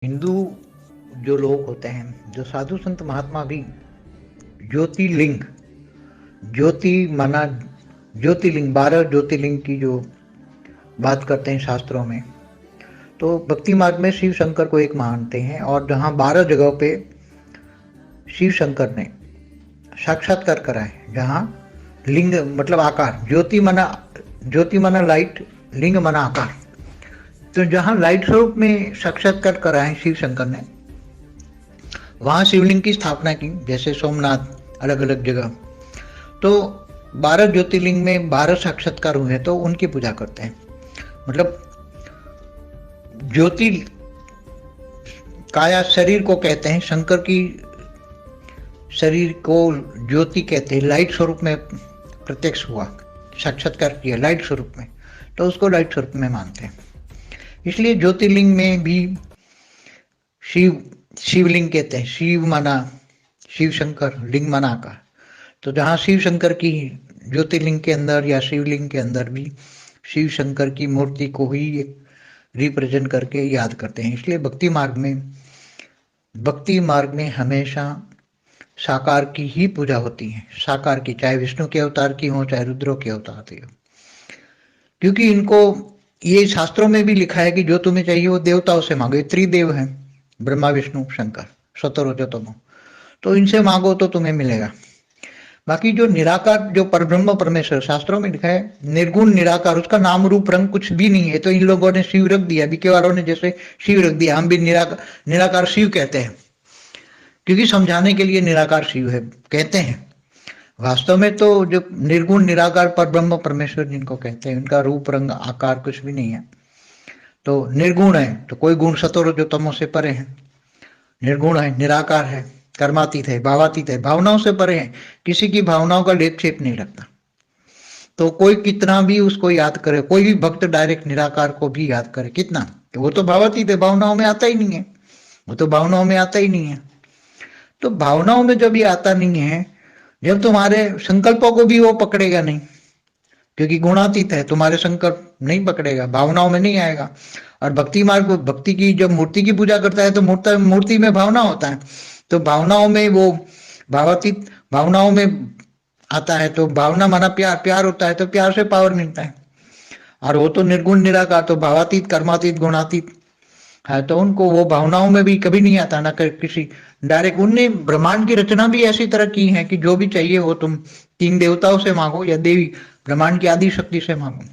हिंदू जो लोग होते हैं, जो साधु संत महात्मा भी ज्योतिर्लिंग, ज्योति माना ज्योतिर्लिंग, 12 ज्योतिर्लिंग की जो बात करते हैं शास्त्रों में, तो भक्ति मार्ग में शिव शंकर को एक मानते हैं। और जहाँ 12 जगहों पे शिव शंकर ने साक्षात्कार करा है, जहाँ लिंग मतलब आकार, ज्योति माना लाइट, लिंग माना आकार, तो जहाँ लाइट स्वरूप में साक्षात्कार करा है शिव शंकर ने, वहां शिवलिंग की स्थापना की, जैसे सोमनाथ, अलग अलग जगह। तो 12 ज्योतिर्लिंग में 12 साक्षात्कार हुए तो उनकी पूजा करते हैं। मतलब ज्योति काया शरीर को कहते हैं, शंकर की शरीर को ज्योति कहते हैं, लाइट स्वरूप में प्रत्यक्ष हुआ, साक्षात्कार किया लाइट स्वरूप में, तो उसको लाइट स्वरूप में मानते हैं। इसलिए ज्योतिर्लिंग में भी शिवलिंग कहते हैं। शिव माना शिव शंकर, लिंग माना आकार। तो जहाँ शिव शंकर की ज्योतिर्लिंग के अंदर या शिवलिंग के अंदर भी शिव शंकर की मूर्ति को ही रिप्रेजेंट करके याद करते हैं। इसलिए भक्ति मार्ग में हमेशा साकार की ही पूजा होती है, साकार की, चाहे विष्णु के अवतार की हो, चाहे रुद्रों के अवतार की हो, क्योंकि इनको ये शास्त्रों में भी लिखा है कि जो तुम्हें चाहिए वो देवताओं से मांगो। ये त्रिदेव हैं, ब्रह्मा विष्णु शंकर, सतोरजतमो, तो इनसे मांगो तो तुम्हें मिलेगा। बाकी जो निराकार, जो परब्रह्म परमेश्वर, शास्त्रों में लिखा है निर्गुण निराकार, उसका नाम रूप रंग कुछ भी नहीं है, तो इन लोगों ने शिव रख दिया, बीके वालों ने जैसे शिव रख दिया, हम भी निराकार शिव कहते हैं, क्योंकि समझाने के लिए निराकार शिव है कहते हैं। वास्तव में तो जो निर्गुण निराकार परब्रह्म परमेश्वर जिनको कहते हैं, उनका रूप रंग आकार कुछ भी नहीं है। तो निर्गुण है, तो कोई गुण सतोर जो तमो से परे है, निर्गुण है, निराकार है, कर्मातीत है, भावातीत है, भावनाओं से परे है, किसी की भावनाओं का लेप छेप नहीं लगता। तो कोई कितना भी उसको याद करे, कोई भी भक्त डायरेक्ट निराकार को भी याद करे, कितना, तो वो तो भावातीत है, भावनाओं में आता ही नहीं है, वो तो भावनाओं में आता ही नहीं है। तो भावनाओं में जब ये आता नहीं है, जब तुम्हारे संकल्पों को भी वो पकड़ेगा नहीं, क्योंकि गुणातीत है, तुम्हारे संकल्प नहीं पकड़ेगा, भावनाओं में नहीं आएगा। और भक्ति मार्ग, भक्ति की जब मूर्ति की पूजा करता है तो मूर्ति में भावना होता है, तो भावनाओं में वो भावातीत, भावनाओं में आता है, तो भावना माना प्यार, प्यार होता है तो प्यार से पावर मिलता है। और वो तो निर्गुण निराकार, तो भावातीत, कर्मातीत, गुणातीत है, तो उनको वो भावनाओं में भी कभी नहीं आता, ना किसी डायरेक्ट। उनने ब्रह्मांड की रचना भी ऐसी तरह की है कि जो भी चाहिए वो तुम 3 देवताओं से मांगो या देवी ब्रह्मांड की आदि शक्ति से मांगो।